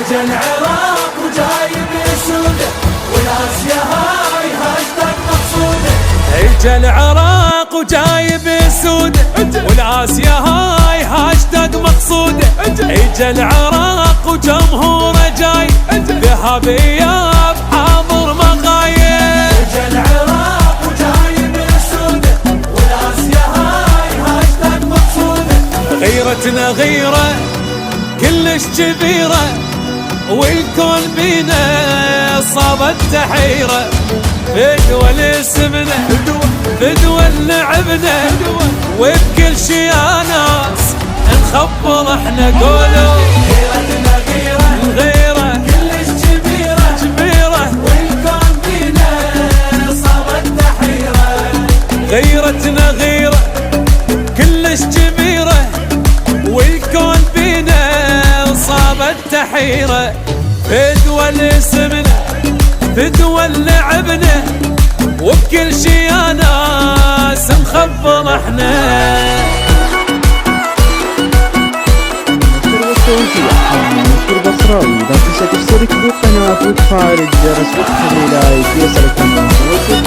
اجا العراق وجايب سوده والاسيا هاي هاشتاق مقصوده. اجا العراق وجايب سوده والاسيا هاي هاشتاق مقصوده. اجا العراق وجمهوره جاي ذهب اياب حاضر مغايب. اجا العراق وجايب سوده والاسيا هاي هاشتاق مقصوده. غيرتنا غيره كلش كبيره والكون بينا صابت تحيره. فدوى لاسمنا فدوى لعبنا وبكل شي يا ناس نخبر احنا قولوا. غيرتنا غيره كلش كبيره والكون بينا صابت تحيره. غيرتنا غيره كلش كبيره والكون بينا صابت تحيره. فدوى لاسمنا فدوى لعبنا وبكل شي يا ناس نخبر احنا. مذكر بصراوي. لا تنسى تشترك بالقناة وتفعل الجرس وتخلي لايك ليصلك الموضوع.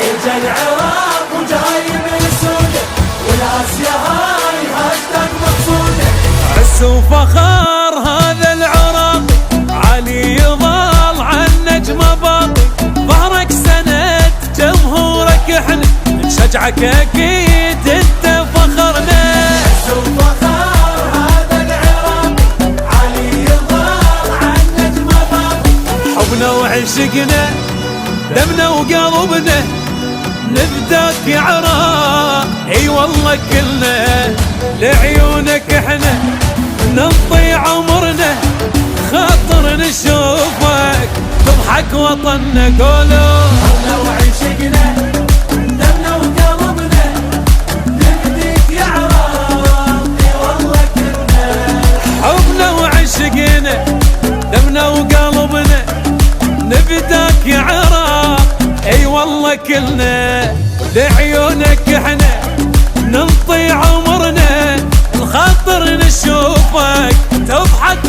اجا العراق وجايب سوده والاسيا هاي هاشتاق مقصوده. عز وفخار هذا العراق علي يظل عن نجمه باقي. ظهرك سند جمهورك احنا نشجعك اكيد انت فخرنا. عز وفخار هذا العراق علي يظل عن نجمه باقي. حبنا وعشقنا دمنا وقلبنا نفداك يا عراق. اي والله كلنا لعيونك احنا ننطي عمرنا خاطر نشوفك تضحك وطننا قولوا. حبنا وعشقنا دمنا وقلبنا نفديك يا عراق. اي والله كلنا حبنا وعشقنا دمنا وقلبنا نفداك يا عراق. اي والله كلنا لعيونك احنا ننطي عمرنا الخاطر نشوفك تضحك